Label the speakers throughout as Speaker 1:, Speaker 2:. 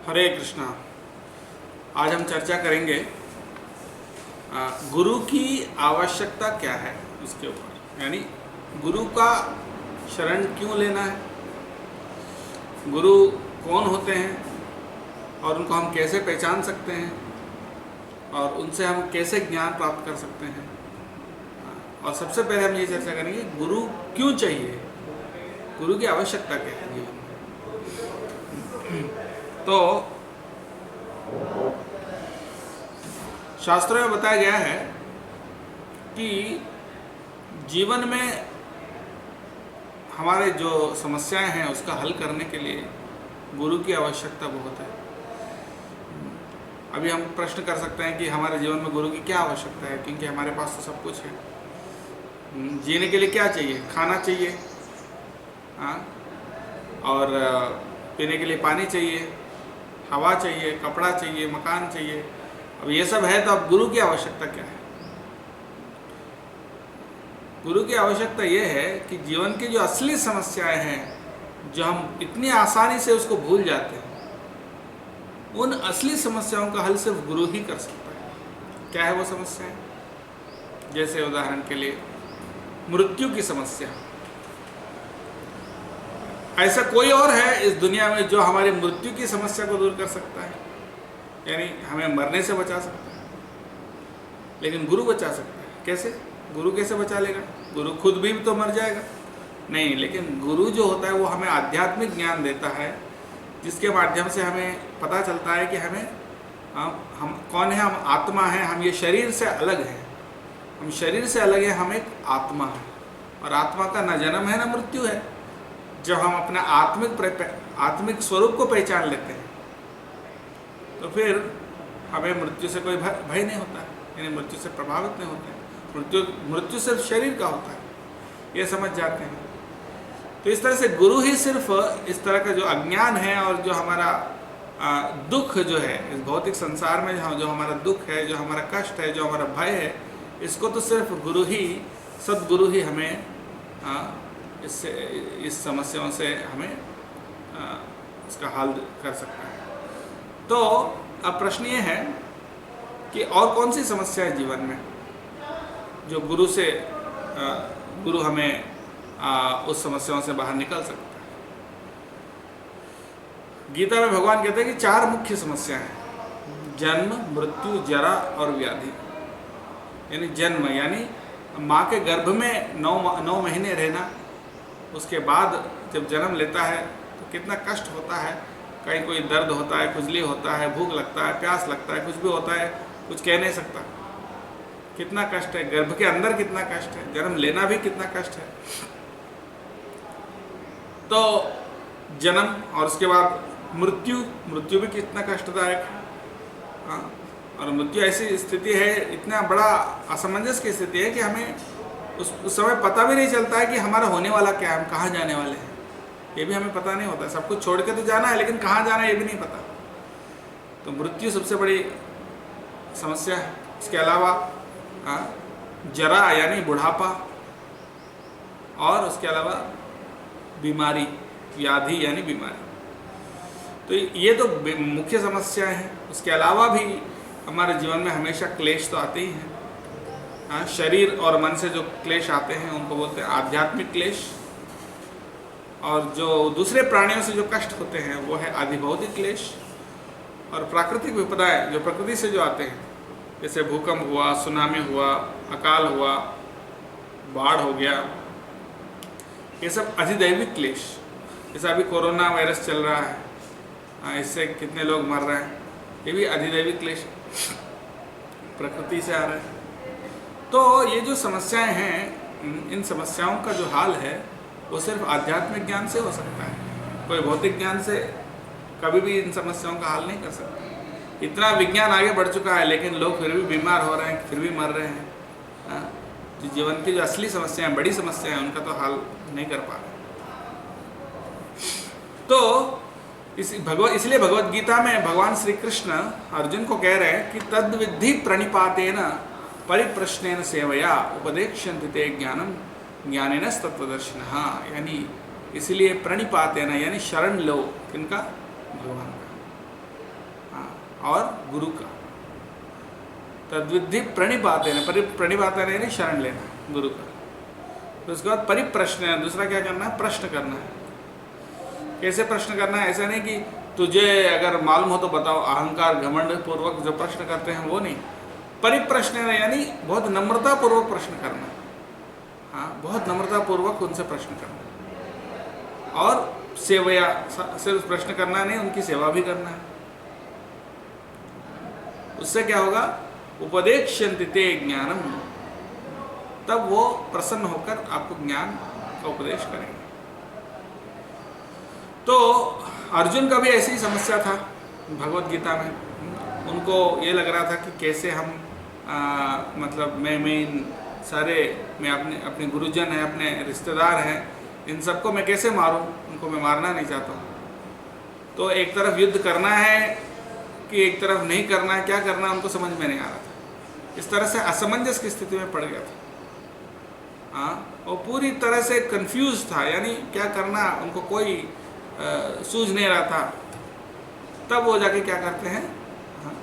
Speaker 1: हरे कृष्णा। आज हम चर्चा करेंगे गुरु की आवश्यकता क्या है उसके ऊपर, यानी गुरु का शरण क्यों लेना है, गुरु कौन होते हैं और उनको हम कैसे पहचान सकते हैं और उनसे हम कैसे ज्ञान प्राप्त कर सकते हैं। और सबसे पहले हम ये चर्चा करेंगे गुरु क्यों चाहिए, गुरु की आवश्यकता क्या है जीवन में। तो शास्त्रों में बताया गया है कि जीवन में हमारे जो समस्याएं हैं उसका हल करने के लिए गुरु की आवश्यकता बहुत है। अभी हम प्रश्न कर सकते हैं कि हमारे जीवन में गुरु की क्या आवश्यकता है, क्योंकि हमारे पास तो सब कुछ है। जीने के लिए क्या चाहिए? खाना चाहिए, हाँ, और पीने के लिए पानी चाहिए, हवा चाहिए, कपड़ा चाहिए, मकान चाहिए। अब ये सब है तो अब गुरु की आवश्यकता क्या है? गुरु की आवश्यकता ये है कि जीवन की जो असली समस्याएं हैं, जो हम इतनी आसानी से उसको भूल जाते हैं, उन असली समस्याओं का हल सिर्फ गुरु ही कर सकता है। क्या है वो समस्याएं? जैसे उदाहरण के लिए मृत्यु की समस्या। ऐसा कोई और है इस दुनिया में जो हमारी मृत्यु की समस्या को दूर कर सकता है, यानी हमें मरने से बचा सकता है? लेकिन गुरु बचा सकता है। कैसे? गुरु कैसे बचा लेगा? गुरु खुद भी तो मर जाएगा। नहीं, लेकिन गुरु जो होता है वो हमें आध्यात्मिक ज्ञान देता है, जिसके माध्यम से हमें पता चलता है कि हम कौन है। हम आत्मा है, हम ये शरीर से अलग हैं। हम शरीर से अलग है, हम एक आत्मा है, और आत्मा का न जन्म है न मृत्यु है। जब हम अपना आत्मिक स्वरूप को पहचान लेते हैं तो फिर हमें मृत्यु से कोई भय नहीं होता, यानी मृत्यु से प्रभावित नहीं होते। मृत्यु सिर्फ शरीर का होता है, ये समझ जाते हैं। तो इस तरह से गुरु ही सिर्फ इस तरह का जो अज्ञान है और जो हमारा दुख जो है इस भौतिक संसार में, जो हमारा दुख है, जो हमारा कष्ट है, जो हमारा भय है, इसको तो सिर्फ गुरु ही, सदगुरु ही हमें इस समस्याओं से हमें इसका हल कर सकता है। तो अब प्रश्न ये है कि और कौन सी समस्या है जीवन में जो गुरु हमें उस समस्याओं से बाहर निकल सकता है। गीता में भगवान कहते हैं कि 4 मुख्य समस्या हैं: जन्म, मृत्यु, जरा और व्याधि। यानी जन्म यानी माँ के गर्भ में 9 महीने रहना, उसके बाद जब जन्म लेता है तो कितना कष्ट होता है। कहीं कोई दर्द होता है, खुजली होता है, भूख लगता है, प्यास लगता है, कुछ भी होता है, कुछ कह नहीं सकता। कितना कष्ट है, गर्भ के अंदर कितना कष्ट है, जन्म लेना भी कितना कष्ट है। तो जन्म, और उसके बाद मृत्यु भी कितना कष्टदायक है। हाँ, और मृत्यु ऐसी स्थिति है, इतना बड़ा असमंजस की स्थिति है कि हमें उस समय पता भी नहीं चलता है कि हमारा होने वाला क्या है, हम कहाँ जाने वाले हैं, ये भी हमें पता नहीं होता। सब कुछ छोड़ के तो जाना है, लेकिन कहाँ जाना है ये भी नहीं पता। तो मृत्यु सबसे बड़ी समस्या है। इसके अलावा जरा यानी बुढ़ापा, और उसके अलावा बीमारी, व्याधि यानी बीमारी। तो ये तो मुख्य समस्याएं हैं। उसके अलावा भी हमारे जीवन में हमेशा क्लेश तो आते ही हैं। शरीर और मन से जो क्लेश आते हैं उनको बोलते हैं आध्यात्मिक क्लेश, और जो दूसरे प्राणियों से जो कष्ट होते हैं वो है अधिभौतिक क्लेश। और प्राकृतिक विपदाएं जो प्रकृति से जो आते हैं, जैसे भूकंप हुआ, सुनामी हुआ, अकाल हुआ, बाढ़ हो गया, ये सब अधिदैविक क्लेश। जैसे अभी कोरोना वायरस चल रहा है, इससे कितने लोग मर रहे हैं, ये भी अधिदैविक क्लेश प्रकृति से आ रहा है। तो ये जो समस्याएं हैं, इन समस्याओं का जो हाल है वो सिर्फ आध्यात्मिक ज्ञान से हो सकता है। कोई भौतिक ज्ञान से कभी भी इन समस्याओं का हल नहीं कर सकता। इतना विज्ञान आगे बढ़ चुका है, लेकिन लोग फिर भी बीमार हो रहे हैं, फिर भी मर रहे हैं। जो जीवन की जो असली समस्याएं, बड़ी समस्याएं, उनका तो हल नहीं कर पा रहे। तो इसलिए भगवत गीता में भगवान श्री कृष्ण अर्जुन को कह रहे हैं कि तद विद्धि प्रणिपातेन परिप्रश्नेन सेवया उपदेक्ष्यन्ति ते ज्ञानम ज्ञानेन तत्वदर्शिनः। यानी इसलिए प्रणिपातेन यानी शरण लो, किनका? भगवान का। हाँ, और गुरु का। तद्विधि प्रणिपातेन, प्रणिपातेन यानी शरण लेना गुरु का। तो उसके बाद परिप्रश्न, दूसरा क्या करना है, प्रश्न करना है। कैसे प्रश्न करना है, ऐसा नहीं कि तुझे अगर मालूम हो तो बताओ, अहंकार घमंड पूर्वक जो प्रश्न करते हैं वो नहीं। परिप्रश्न यानी बहुत नम्रता पूर्वक प्रश्न करना। हाँ, बहुत नम्रता पूर्वक उनसे प्रश्न करना, और सेवया, सिर्फ प्रश्न करना नहीं, उनकी सेवा भी करना है। उससे क्या होगा, उपदेक्ष्यन्ति ते ज्ञानम, तब वो प्रसन्न होकर आपको ज्ञान का उपदेश करेंगे। तो अर्जुन का भी ऐसी ही समस्या था भगवत गीता में। उनको ये लग रहा था कि कैसे हम मतलब मैं इन सारे, मैं अपने गुरुजन हैं, अपने रिश्तेदार हैं, इन सबको मैं कैसे मारूं, उनको मैं मारना नहीं चाहता हूँ। तो एक तरफ युद्ध करना है कि एक तरफ नहीं करना है, क्या करना है उनको समझ में नहीं आ रहा था। इस तरह से असमंजस की स्थिति में पड़ गया था। हाँ, वो पूरी तरह से कंफ्यूज था, यानी क्या करना उनको कोई सूझ नहीं रहा था। तब वो जाके क्या करते हैं, हाँ,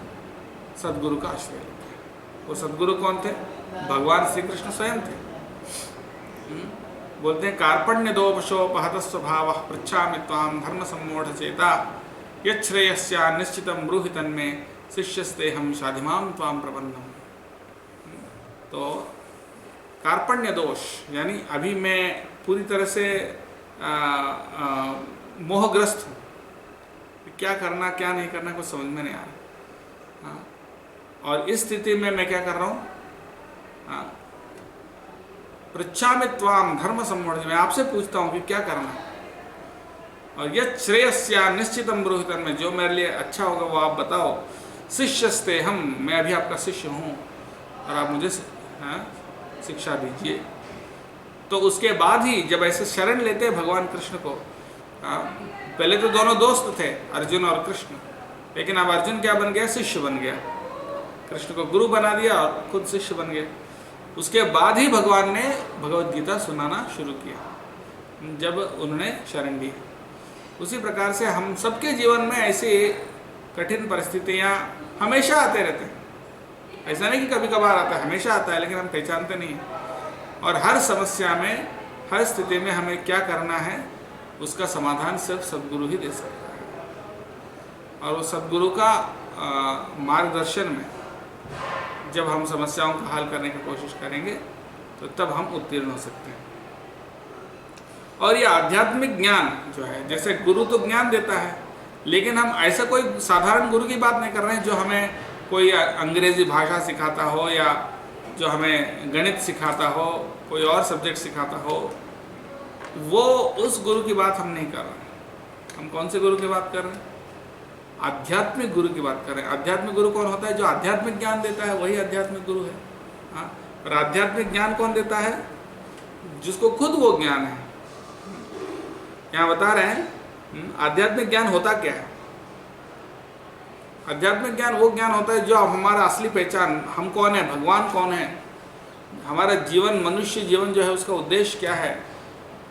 Speaker 1: सदगुरु का आश्रय लेते हैं। वो सदगुरु कौन थे, भगवान श्री कृष्ण स्वयं थे। बोलते हैं कार्पण्य दोपशोपहत स्वभाव पृच्छामि त्वां धर्म सम्मूढ़ चेता यच्छ्रेयस्या निश्चितं ब्रूहि तन्मे शिष्यस्ते हम शाधिमां त्वां प्रपन्नम। तो कार्पण्य दोष यानी अभी मैं पूरी तरह से मोहग्रस्त हूँ, क्या करना क्या नहीं करना कुछ समझ में नहीं आ रहा। हाँ, और इस स्थिति में मैं क्या कर रहा हूँ, हाँ, पृच्छामि त्वां धर्म सम्मूढ़, मैं आपसे पूछता हूँ कि क्या करना, और यत् श्रेयस्या निश्चितं ब्रूहि तन्मे, जो मेरे लिए अच्छा होगा वो आप बताओ। शिष्यस्ते हम, मैं अभी आपका शिष्य हूँ और आप मुझे शिक्षा दीजिए। तो उसके बाद ही जब ऐसे शरण लेते हैं भगवान कृष्ण को, पहले तो दोनों दोस्त थे अर्जुन और कृष्ण, लेकिन अब अर्जुन क्या बन गया, शिष्य बन गया, कृष्ण को गुरु बना दिया और खुद शिष्य बन गया। उसके बाद ही भगवान ने भगवत गीता सुनाना शुरू किया जब उन्होंने शरण ली। उसी प्रकार से हम सबके जीवन में ऐसे कठिन परिस्थितियाँ हमेशा आते रहते हैं। ऐसा नहीं कि कभी कभार आता है, हमेशा आता है, लेकिन हम पहचानते नहीं हैं। और हर समस्या में, हर स्थिति में हमें क्या करना है, उसका समाधान सिर्फ सद्गुरु ही दे सकता है। और वो सद्गुरु का मार्गदर्शन में जब हम समस्याओं का हल करने की कोशिश करेंगे तो तब हम उत्तीर्ण हो सकते हैं। और ये आध्यात्मिक ज्ञान जो है, जैसे गुरु तो ज्ञान देता है, लेकिन हम ऐसा कोई साधारण गुरु की बात नहीं कर रहे हैं जो हमें कोई अंग्रेजी भाषा सिखाता हो या जो हमें गणित सिखाता हो, कोई और सब्जेक्ट सिखाता हो, वो उस गुरु की बात हम नहीं कर रहे। हम कौन से गुरु की बात कर रहे हैं, आध्यात्मिक गुरु की बात कर रहे हैं। आध्यात्मिक गुरु कौन होता है, जो आध्यात्मिक ज्ञान देता है वही आध्यात्मिक गुरु है। हाँ, और आध्यात्मिक ज्ञान कौन देता है, जिसको खुद वो ज्ञान है। यहाँ बता रहे हैं आध्यात्मिक ज्ञान होता क्या है। आध्यात्मिक ज्ञान वो ज्ञान होता है जो हमारा असली पहचान, हम कौन है, भगवान कौन है, हमारा जीवन, मनुष्य जीवन जो है उसका उद्देश्य क्या है,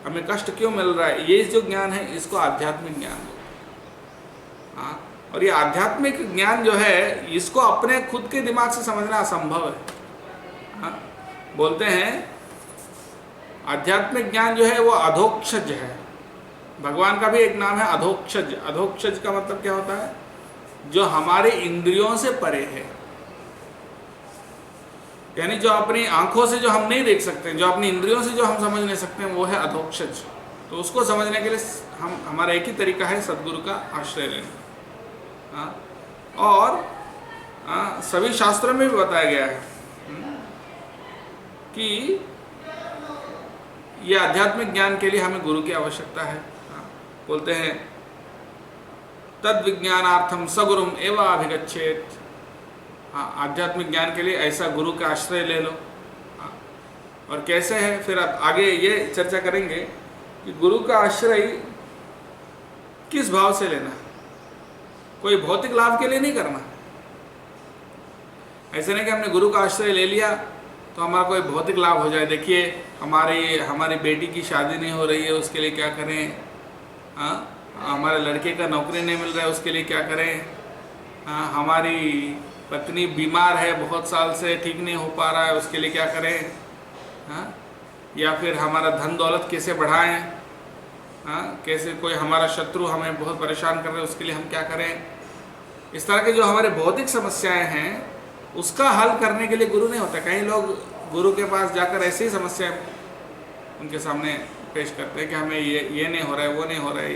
Speaker 1: हमें कष्ट क्यों मिल रहा है, ये जो ज्ञान है इसको आध्यात्मिक ज्ञान बोलते हैं। हाँ, और ये आध्यात्मिक ज्ञान जो है इसको अपने खुद के दिमाग से समझना असंभव है। हाँ, बोलते हैं आध्यात्मिक ज्ञान जो है वो अधोक्षज है। भगवान का भी एक नाम है अधोक्षज। अधोक्षज का मतलब क्या होता है, जो हमारे इंद्रियों से परे है, यानी जो अपनी आंखों से जो हम नहीं देख सकते, जो अपनी इंद्रियों से जो हम समझ नहीं सकते, वो है अधोक्षज। तो उसको समझने के लिए हमारा एक ही तरीका है सद्गुरु का आश्रय लेना। और सभी शास्त्रों में भी बताया गया है कि ये आध्यात्मिक ज्ञान के लिए हमें गुरु की आवश्यकता है। बोलते हैं तद विज्ञानार्थम सगुरुम एवं अभिगच्छेत। हाँ, आध्यात्मिक ज्ञान के लिए ऐसा गुरु का आश्रय ले लो। हाँ, और कैसे है, फिर अब आगे ये चर्चा करेंगे कि गुरु का आश्रय किस भाव से लेना। कोई भौतिक लाभ के लिए नहीं करना। ऐसे नहीं कि हमने गुरु का आश्रय ले लिया तो हमारा कोई भौतिक लाभ हो जाए। देखिए हमारी बेटी की शादी नहीं हो रही है, उसके लिए क्या करें। हाँ, हमारे लड़के का नौकरी नहीं मिल रहा है, उसके लिए क्या करें। हाँ, हमारी पत्नी बीमार है, बहुत साल से ठीक नहीं हो पा रहा है, उसके लिए क्या करें। हाँ, या फिर हमारा धन दौलत कैसे बढ़ाएं। हाँ, कैसे कोई हमारा शत्रु हमें बहुत परेशान कर रहे हैं, उसके लिए हम क्या करें। इस तरह के जो हमारे भौतिक समस्याएं हैं उसका हल करने के लिए गुरु नहीं होता। कई लोग गुरु के पास जाकर ऐसी ही समस्याएं उनके सामने पेश करते हैं कि हमें ये नहीं हो रहा है, वो नहीं हो रहा है,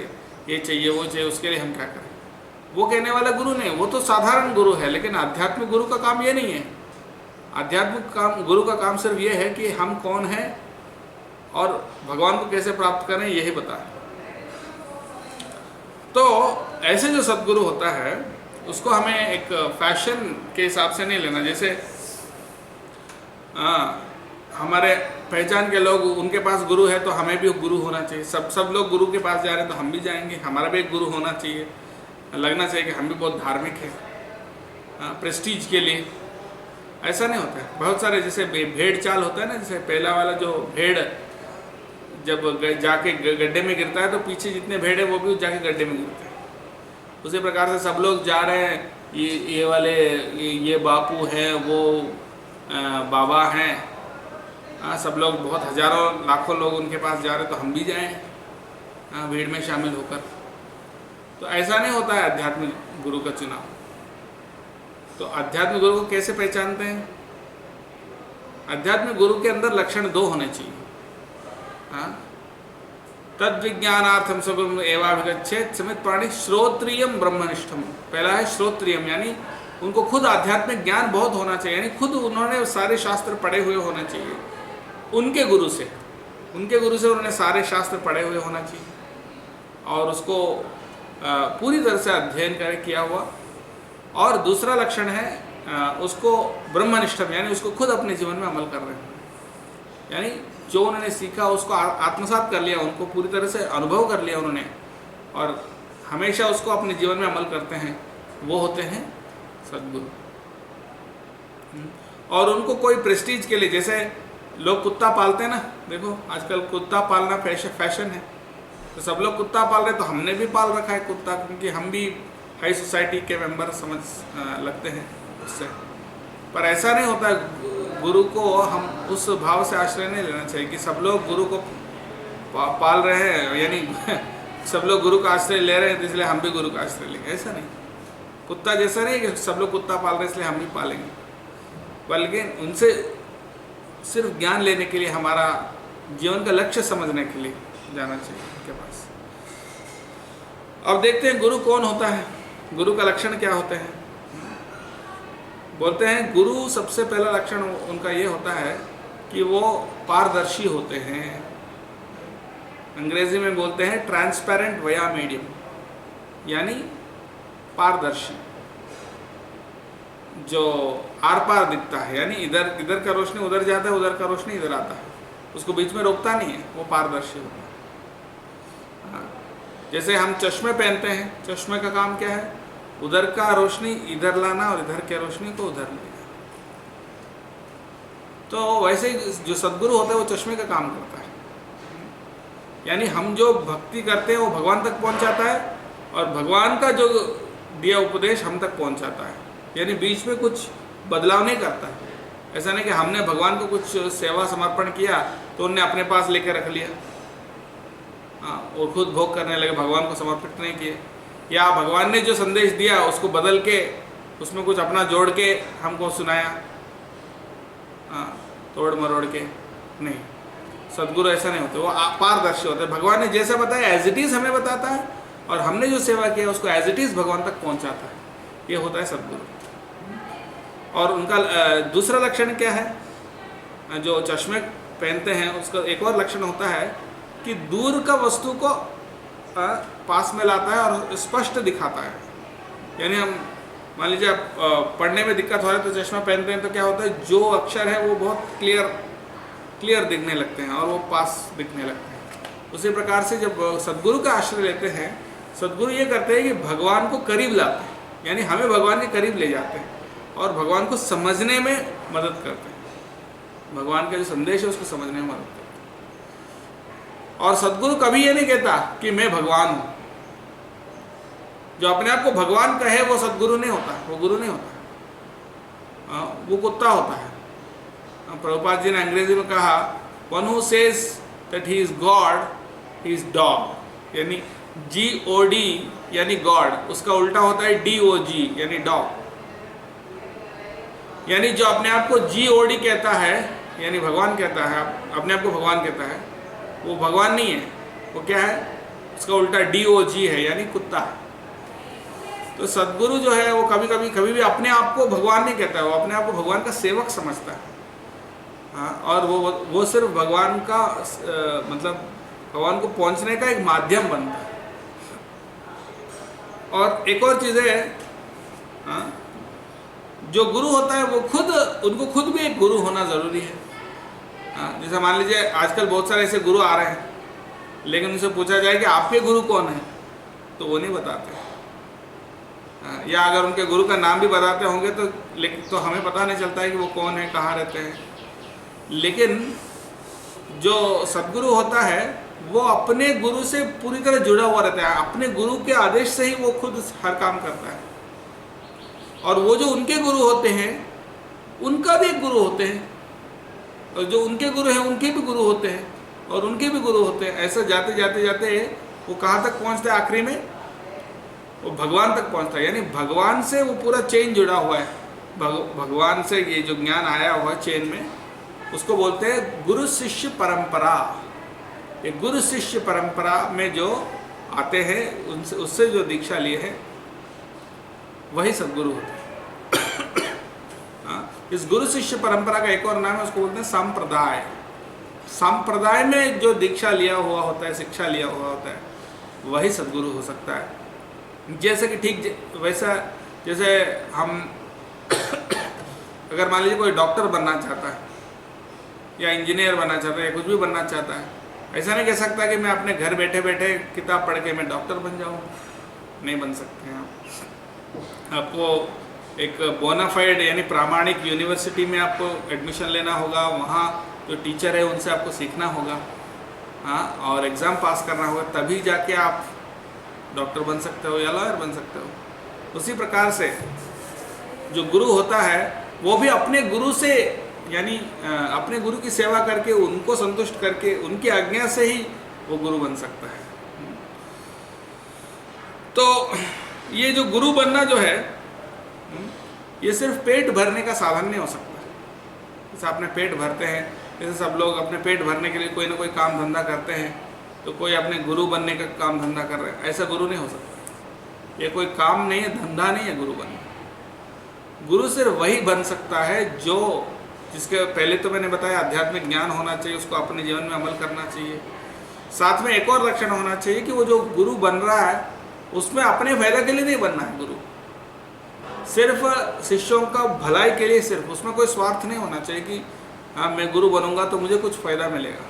Speaker 1: ये चाहिए, वो चाहिए, उसके लिए हम क्या करें। वो कहने वाला गुरु नहीं, वो तो साधारण गुरु है। लेकिन आध्यात्मिक गुरु का काम ये नहीं है। आध्यात्मिक काम गुरु का काम सिर्फ ये है कि हम कौन हैं और भगवान को कैसे प्राप्त करें, यही बताएं। तो ऐसे जो सद्गुरु होता है उसको हमें एक फैशन के हिसाब से नहीं लेना। जैसे हमारे पहचान के लोग, उनके पास गुरु है तो हमें भी गुरु होना चाहिए। सब लोग गुरु के पास जा रहे हैं तो हम भी जाएंगे, हमारा भी एक गुरु होना चाहिए। लगना चाहिए कि हम भी बहुत धार्मिक हैं, प्रेस्टीज के लिए। ऐसा नहीं होता है। बहुत सारे जैसे भेड़ चाल होता है ना, जैसे पहला वाला जो भेड़ जब जाके गड्ढे में गिरता है तो पीछे जितने भेड़ है वो भी जाके गड्ढे में गिरते हैं। उसी प्रकार से सब लोग जा रहे हैं, ये वाले ये बापू हैं, वो बाबा हैं, सब लोग बहुत हजारों लाखों लोग उनके पास जा रहे हैं तो हम भी जाएं भीड़ में शामिल होकर। तो ऐसा नहीं होता है आध्यात्मिक गुरु का चुनाव। तो आध्यात्मिक गुरु को कैसे पहचानते हैं। आध्यात्मिक गुरु के अंदर लक्षण 2 होने चाहिए। तद विज्ञानार्थम सगुरु एवाभिगच्छेत् समित प्राणी श्रोत्रियम ब्रह्मनिष्ठम। पहला है श्रोत्रियम, यानी उनको खुद आध्यात्मिक ज्ञान बहुत होना चाहिए, यानी खुद उन्होंने सारे शास्त्र पढ़े हुए होना चाहिए। उनके गुरु से उन्होंने सारे शास्त्र पढ़े हुए होना चाहिए और उसको पूरी तरह से अध्ययन किया हुआ। और दूसरा लक्षण है उसको ब्रह्मनिष्ठम, यानी उसको खुद अपने जीवन में अमल कर रहे हैं। यानी जो उन्होंने सीखा उसको आत्मसात कर लिया, उनको पूरी तरह से अनुभव कर लिया उन्होंने और हमेशा उसको अपने जीवन में अमल करते हैं, वो होते हैं सद्गुरु। और उनको कोई प्रेस्टीज के लिए, जैसे लोग कुत्ता पालते हैं ना, देखो आजकल कुत्ता पालना फैशन है, तो सब लोग कुत्ता पाल रहे हैं तो हमने भी पाल रखा है कुत्ता, क्योंकि हम भी हाई सोसाइटी के मेंबर समझ लगते हैं उससे। पर ऐसा नहीं होता। गुरु को हम उस भाव से आश्रय नहीं लेना चाहिए कि सब लोग गुरु को पाल रहे हैं, यानी सब लोग गुरु का आश्रय ले रहे हैं तो इसलिए हम भी गुरु का आश्रय लेंगे। ऐसा नहीं। कुत्ता जैसा नहीं कि सब लोग कुत्ता पाल रहे हैं इसलिए हम भी पालेंगे, बल्कि उनसे सिर्फ ज्ञान लेने के लिए, हमारा जीवन का लक्ष्य समझने के लिए जाना चाहिए उनके पास। अब देखते हैं गुरु कौन होता है, गुरु का लक्षण क्या होते हैं। बोलते हैं गुरु सबसे पहला लक्षण उनका ये होता है कि वो पारदर्शी होते हैं। अंग्रेजी में बोलते हैं ट्रांसपेरेंट वया मीडियम, यानी पारदर्शी, जो आर पार दिखता है, यानी इधर का रोशनी उधर जाता है, उधर का रोशनी इधर आता है, उसको बीच में रोकता नहीं है, वो पारदर्शी होता है। जैसे हम चश्मे पहनते हैं, चश्मे का काम क्या है, उधर का रोशनी इधर लाना और इधर के रोशनी को उधर ले जाना। तो वैसे ही जो सद्गुरु होता है वो चश्मे का काम करता है, यानी हम जो भक्ति करते हैं वो भगवान तक पहुंचाता है और भगवान का जो दिया उपदेश हम तक पहुंचाता है, यानी बीच में कुछ बदलाव नहीं करता है। ऐसा नहीं कि हमने भगवान को कुछ सेवा समर्पण किया तो उनने अपने पास लेकर रख लिया, और खुद भोग करने लगे, भगवान को समर्पित नहीं किए। या भगवान ने जो संदेश दिया उसको बदल के उसमें कुछ अपना जोड़ के हमको सुनाया, तोड़ मरोड़ के नहीं। सद्गुरु ऐसा नहीं होते, वो पारदर्शी होते हैं। भगवान ने जैसा बताया एज इट इज़ हमें बताता है और हमने जो सेवा किया उसको एज इट इज़ भगवान तक पहुंचाता है। ये होता है सद्गुरु। और उनका दूसरा लक्षण क्या है, जो चश्मे पहनते हैं उसका एक और लक्षण होता है कि दूर का वस्तु को पास में लाता है और स्पष्ट दिखाता है। यानी हम मान लीजिए आप पढ़ने में दिक्कत हो रहा है तो चश्मा पहनते हैं तो क्या होता है, जो अक्षर है वो बहुत क्लियर दिखने लगते हैं और वो पास दिखने लगते हैं। उसी प्रकार से जब सद्गुरु का आश्रय लेते हैं, सद्गुरु ये करते हैं कि भगवान को करीब लाते हैं, यानी हमें भगवान के करीब ले जाते हैं और भगवान को समझने में मदद करते हैं। भगवान का जो संदेश है उसको समझने में मदद करते हैं। और सद्गुरु कभी ये नहीं कहता कि मैं भगवान हूँ, जो अपने आप को भगवान कहे वो सदगुरु नहीं होता, वो गुरु नहीं होता, वो कुत्ता होता है। प्रभुपाद जी ने अंग्रेजी में कहा, one who says that he is God, he is dog. यानी GOD यानी गॉड, उसका उल्टा होता है DOG यानी डॉग। यानी जो अपने आप को GOD कहता है यानी भगवान कहता है, अपने आप को भगवान कहता है, वो भगवान नहीं है, वो क्या है, उसका उल्टा DOG है यानी कुत्ता है। तो सदगुरु जो है वो कभी भी अपने आप को भगवान नहीं कहता है, वो अपने आप को भगवान का सेवक समझता है। हाँ, और वो सिर्फ भगवान का मतलब भगवान को पहुंचने का एक माध्यम बनता है। और एक और चीज़ है, हाँ, जो गुरु होता है वो उनको खुद भी एक गुरु होना ज़रूरी है। हाँ, जैसे मान लीजिए आजकल बहुत सारे ऐसे गुरु आ रहे हैं, लेकिन उनसे पूछा जाए कि आपके गुरु कौन है, तो वो नहीं बताते। या अगर उनके गुरु का नाम भी बताते होंगे तो हमें पता नहीं चलता है कि वो कौन है, कहाँ रहते हैं। लेकिन जो सदगुरु होता है वो अपने गुरु से पूरी तरह जुड़ा हुआ रहता है, अपने गुरु के आदेश से ही वो खुद हर काम करता है। और वो जो उनके गुरु होते हैं उनका भी एक गुरु होते हैं, और जो उनके गुरु हैं उनके भी गुरु होते हैं, और उनके भी गुरु होते हैं। ऐसा जाते जाते जाते वो कहाँ तक पहुँचते हैं, आखिरी में वो भगवान तक पहुँचता है। यानी भगवान से वो पूरा चेन जुड़ा हुआ है, भगवान से ये जो ज्ञान आया हुआ है चेन में, उसको बोलते हैं गुरु शिष्य परंपरा। ये गुरु शिष्य परंपरा में जो आते हैं उससे जो दीक्षा लिए हैं वही सदगुरु होते हैं। इस गुरु शिष्य परंपरा का एक और नाम है, उसको बोलते हैं संप्रदाय। संप्रदाय में जो दीक्षा लिया हुआ होता है, शिक्षा लिया हुआ होता है, वही सदगुरु हो सकता है। जैसे कि ठीक वैसा जैसे हम अगर मान लीजिए कोई डॉक्टर बनना चाहता है या इंजीनियर बनना चाहता है या कुछ भी बनना चाहता है, ऐसा नहीं कह सकता कि मैं अपने घर बैठे बैठे किताब पढ़ के मैं डॉक्टर बन जाऊँ, नहीं बन सकते हैं आप। आपको एक बोनाफाइड यानी प्रामाणिक यूनिवर्सिटी में आपको एडमिशन लेना होगा, वहाँ जो टीचर है उनसे आपको सीखना होगा, हाँ, और एग्ज़ाम पास करना होगा, तभी जाके आप डॉक्टर बन सकते हो या लॉयर बन सकते हो। उसी प्रकार से जो गुरु होता है वो भी अपने गुरु से यानी अपने गुरु की सेवा करके, उनको संतुष्ट करके, उनकी आज्ञा से ही वो गुरु बन सकता है। तो ये जो गुरु बनना जो है ये सिर्फ पेट भरने का साधन नहीं हो सकता। जैसे अपने पेट भरते हैं, जैसे सब लोग अपने पेट भरने के लिए कोई ना कोई काम धंधा करते हैं, तो कोई अपने गुरु बनने का काम धंधा कर रहे हैं, ऐसा गुरु नहीं हो सकता। ये कोई काम नहीं है, धंधा नहीं है गुरु बनना। गुरु सिर्फ वही बन सकता है जो जिसके पहले तो मैंने बताया आध्यात्मिक ज्ञान होना चाहिए, उसको अपने जीवन में अमल करना चाहिए। साथ में एक और लक्षण होना चाहिए कि वो जो गुरु बन रहा है उसमें अपने फायदा के लिए नहीं बनना है गुरु, सिर्फ शिष्यों का भलाई के लिए, सिर्फ उसमें कोई स्वार्थ नहीं होना चाहिए कि हाँ मैं गुरु बनूंगा तो मुझे कुछ फ़ायदा मिलेगा,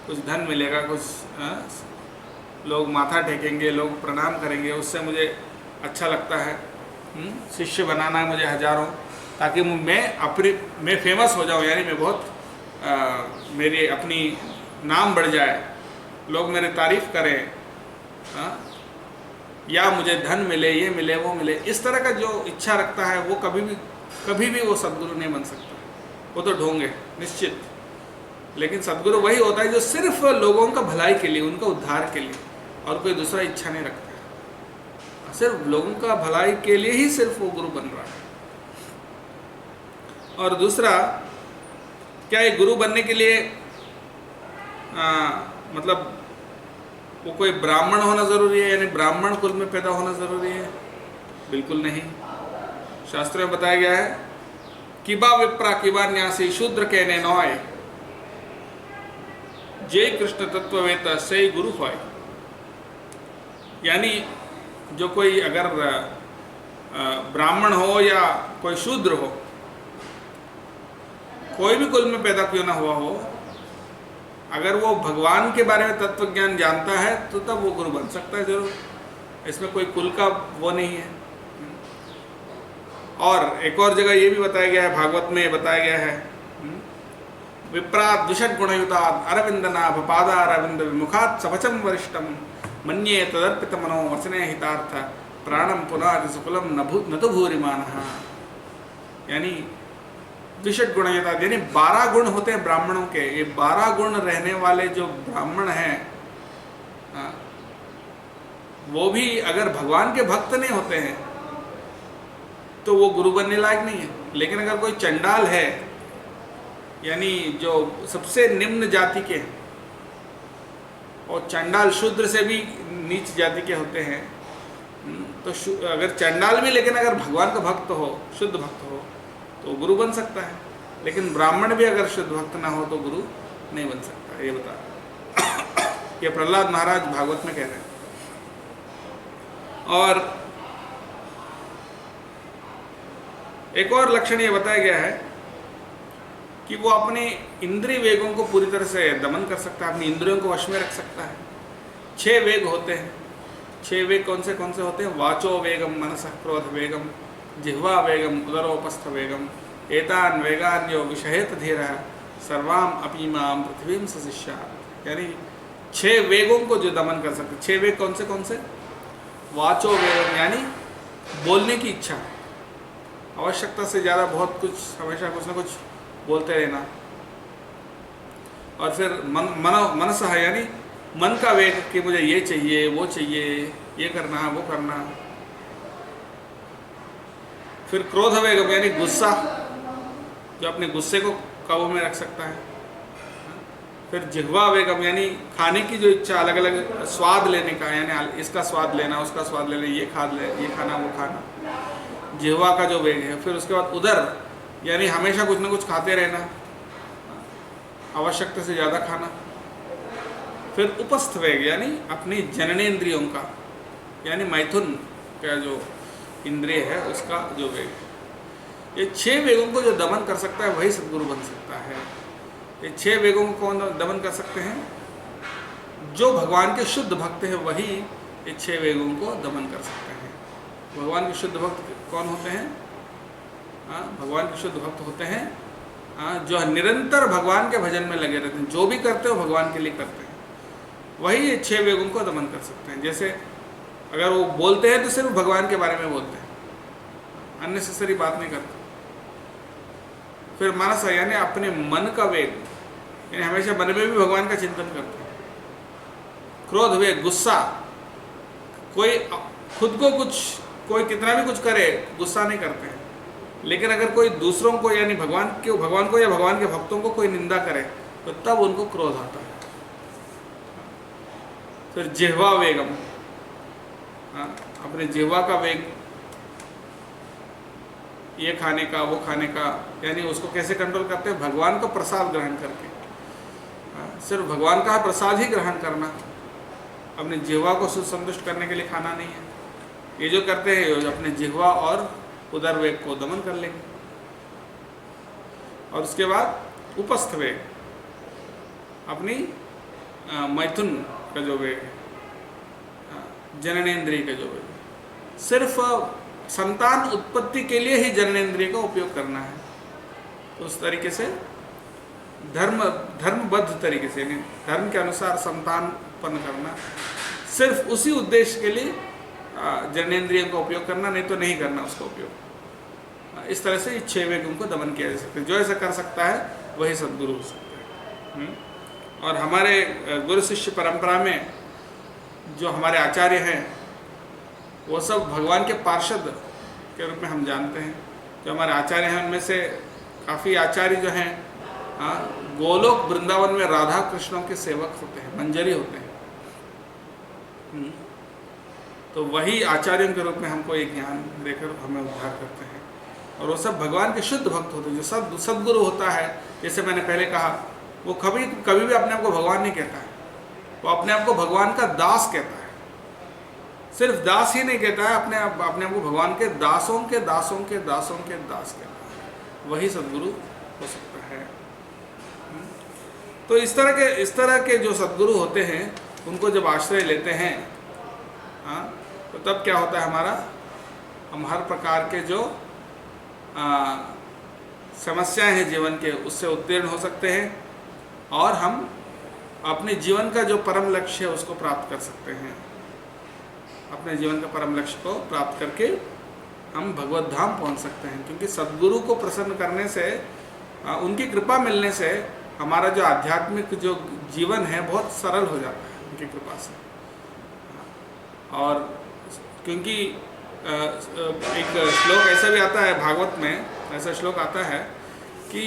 Speaker 1: कुछ धन मिलेगा, कुछ लोग माथा टेकेंगे, लोग प्रणाम करेंगे, उससे मुझे अच्छा लगता है, शिष्य बनाना है मुझे हजारों, ताकि मैं फेमस हो जाऊँ, यानी मैं बहुत मेरी अपनी नाम बढ़ जाए, लोग मेरी तारीफ़ करें, या मुझे धन मिले, ये मिले, वो मिले। इस तरह का जो इच्छा रखता है वो कभी भी वो सदगुरु नहीं बन सकता। वो तो ढोंगे निश्चित, लेकिन सदगुरु वही होता है जो सिर्फ लोगों का भलाई के लिए, उनका उद्धार के लिए, और कोई दूसरा इच्छा नहीं रखता है। सिर्फ लोगों का भलाई के लिए ही सिर्फ वो गुरु बन रहा है। और दूसरा, क्या ये गुरु बनने के लिए मतलब वो कोई ब्राह्मण होना ज़रूरी है, यानी ब्राह्मण कुल में पैदा होना ज़रूरी है? बिल्कुल नहीं। शास्त्र में बताया गया है किबा विप्रा किबा न्यासी शूद्र कहने नॉय, जय कृष्ण तत्ववेता सही गुरु होय। यानी जो कोई अगर ब्राह्मण हो या कोई शूद्र हो, कोई भी कुल में पैदा क्यों ना हुआ हो, अगर वो भगवान के बारे में तत्व ज्ञान जानता है तो तब वो गुरु बन सकता है जरूर। इसमें कोई कुल का वो नहीं है। और एक और जगह ये भी बताया गया है, भागवत में बताया गया है, विप्रात द्विषट गुणयुतात् अरविंद नाभ पादा अरविंद विमुखात् सवचम वरिष्ठम मन्ये तदर्पित मनो वचने हितार्थ प्राणम पुनाति सुकुलम न तो भूरिमानः। यानी द्विषट गुणयता, यानी 12 गुण होते हैं ब्राह्मणों के। ये 12 गुण रहने वाले जो ब्राह्मण हैं, वो भी अगर भगवान के भक्त नहीं होते हैं तो वो गुरु बनने लायक नहीं है। लेकिन अगर कोई चंडाल है, यानी जो सबसे निम्न जाति के, और चंडाल शूद्र से भी नीच जाति के होते हैं, तो अगर चंडाल भी लेकिन अगर भगवान का भक्त हो, शुद्ध भक्त हो, तो गुरु बन सकता है। लेकिन ब्राह्मण भी अगर शुद्ध भक्त ना हो तो गुरु नहीं बन सकता। ये बता ये प्रहलाद महाराज भागवत में कह रहे हैं। और एक और लक्षण ये बताया गया है कि वो अपने इंद्रिय वेगों को पूरी तरह से दमन कर सकता है, अपनी इंद्रियों को वश में रख सकता है। 6 वेग होते हैं। 6 वेग कौन से होते हैं? वाचो वेगम, मनसः क्रोध वेगम, जिह्वा वेगम, उदरोपस्थ वेगम, एतान वेगान यो विषहेत धीरः सर्वाम अपीमाम पृथ्वीम सशिष्यात्। यानी 6 वेगों को जो दमन कर सकते। 6 वेग कौन से? वाचो वेगम यानी बोलने की इच्छा, आवश्यकता से ज़्यादा बहुत कुछ, हमेशा कुछ ना कुछ बोलते रहना। और फिर मनसः यानी मन का वेग कि मुझे ये चाहिए, वो चाहिए, ये करना, वो करना। फिर क्रोध वेगम यानी गुस्सा, जो अपने गुस्से को काबू में रख सकता है। फिर जिह्वा वेगम यानी खाने की जो इच्छा, अलग अलग स्वाद लेने का, यानी इसका स्वाद लेना, उसका स्वाद लेना, ये खाना, वो खाना, जिह्वा का जो वेग है। फिर उसके बाद उदर यानी हमेशा कुछ ना कुछ खाते रहना, आवश्यकता से ज़्यादा खाना। फिर उपस्थ वेग यानी अपनी जननेंद्रियों का, यानी मैथुन का जो इंद्रिय है उसका जो वेग। ये 6 वेगों को जो दमन कर सकता है वही सद्गुरु बन सकता है। ये 6 वेगों को कौन दमन कर सकते हैं? जो भगवान के शुद्ध भक्त हैं वही ये 6 वेगों को दमन कर सकते हैं। भगवान के शुद्ध भक्त कौन होते हैं? भगवान के शुद्ध भक्त होते हैं जो निरंतर भगवान के भजन में लगे रहते हैं, जो भी करते हो भगवान के लिए करते हैं, वही ये 6 वेगों को दमन कर सकते हैं। जैसे अगर वो बोलते हैं तो सिर्फ भगवान के बारे में बोलते हैं, अननेसेसरी बात नहीं करते। फिर मानस यानी अपने मन का वेग, यानी हमेशा मन में भी भगवान का चिंतन करते हैं। क्रोध वेग गुस्सा, कोई खुद को कोई कितना भी कुछ करे गुस्सा नहीं करते हैं। लेकिन अगर कोई दूसरों को यानी भगवान को या भगवान के भक्तों को कोई निंदा करे तो तब उनको क्रोध आता है। फिर जिह्वा वेगम, अपने जिह्वा का वेग, ये खाने का, वो खाने का, यानी उसको कैसे कंट्रोल करते हैं? भगवान का प्रसाद ग्रहण करके। सिर्फ भगवान का प्रसाद ही ग्रहण करना, अपने जिह्वा को संतुष्ट करने के लिए खाना नहीं है। ये जो करते हैं अपने जिह्वा और उदर वेग को दमन कर लेंगे। और उसके बाद उपस्थ वेग, अपनी मैथुन का जो वेग है, जननेंद्रिय का जो वेग, सिर्फ संतान उत्पत्ति के लिए ही जननेंद्रिय का उपयोग करना है। तो उस तरीके से धर्मबद्ध तरीके से, यानी धर्म के अनुसार संतान उत्पन्न करना, सिर्फ उसी उद्देश्य के लिए जननेंद्रियों का उपयोग करना, नहीं तो नहीं करना उसका उपयोग। इस तरह से ये 6 वेगों को दमन किया जा सकता है। जो ऐसा कर सकता है वही सद्गुरु हो सकता है। और हमारे गुरु शिष्य परंपरा में जो हमारे आचार्य हैं वो सब भगवान के पार्षद के रूप में हम जानते हैं। जो हमारे आचार्य हैं उनमें से काफ़ी आचार्य जो हैं गोलोक वृंदावन में राधा कृष्णों के सेवक होते हैं, मंजरी होते हैं। तो वही आचार्यों के रूप में हमको एक ज्ञान देकर हमें उद्धार करते हैं। और वो सब भगवान के शुद्ध भक्त होते हैं। जो सद्गुरु होता है, जैसे मैंने पहले कहा, वो कभी भी अपने आप को भगवान नहीं कहता है, वो अपने आप को भगवान का दास कहता है। सिर्फ दास ही नहीं कहता है, अपने आप को भगवान के दासों के दासों के दासों के दास कहता है। वही सद्गुरु हो सकता है। तो इस तरह के जो सद्गुरु होते हैं उनको जब आश्रय लेते हैं तो तब क्या होता है हमारा, हम हर प्रकार के जो समस्याएं हैं जीवन के उससे उत्तीर्ण हो सकते हैं और हम अपने जीवन का जो परम लक्ष्य है उसको प्राप्त कर सकते हैं। अपने जीवन का परम लक्ष्य को प्राप्त करके हम भगवत धाम पहुंच सकते हैं। क्योंकि सद्गुरु को प्रसन्न करने से, उनकी कृपा मिलने से हमारा जो आध्यात्मिक जो जीवन है बहुत सरल हो जाता है उनकी कृपा से। और क्योंकि एक श्लोक ऐसा भी आता है भागवत में, ऐसा श्लोक आता है कि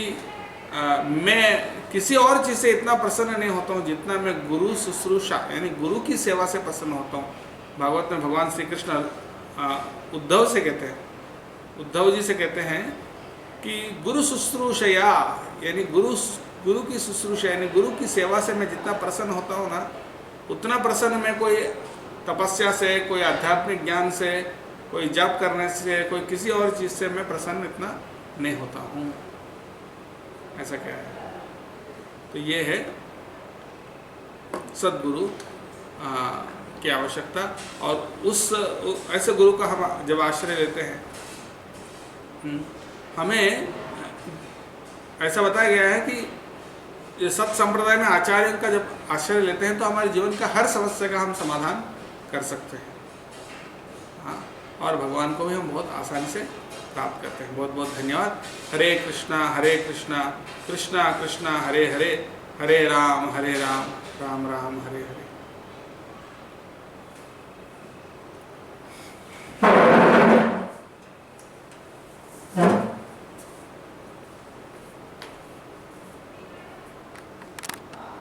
Speaker 1: मैं किसी और चीज़ से इतना प्रसन्न नहीं होता हूँ जितना मैं गुरु शुश्रूषा यानी गुरु की सेवा से प्रसन्न होता हूँ। भागवत में भगवान श्री कृष्ण उद्धव से कहते हैं, उद्धव जी से कहते हैं कि गुरु शुश्रूषया यानी गुरु की शुश्रूषा यानी गुरु की सेवा से मैं जितना प्रसन्न होता हूँ ना, उतना प्रसन्न मैं कोई तपस्या से, कोई आध्यात्मिक ज्ञान से, कोई जप करने से, कोई किसी और चीज़ से मैं प्रसन्न इतना नहीं होता हूँ। ऐसा क्या है? तो ये है सद्गुरु की आवश्यकता। और उस ऐसे गुरु का हम जब आश्रय लेते हैं, हमें ऐसा बताया गया है कि सत संप्रदाय में आचार्य का जब आश्रय लेते हैं तो हमारे जीवन का हर समस्या का हम समाधान कर सकते हैं। हाँ, और भगवान को भी हम बहुत आसानी से प्राप्त करते हैं। बहुत बहुत धन्यवाद। हरे कृष्णा कृष्णा कृष्णा हरे हरे, हरे राम राम राम हरे हरे।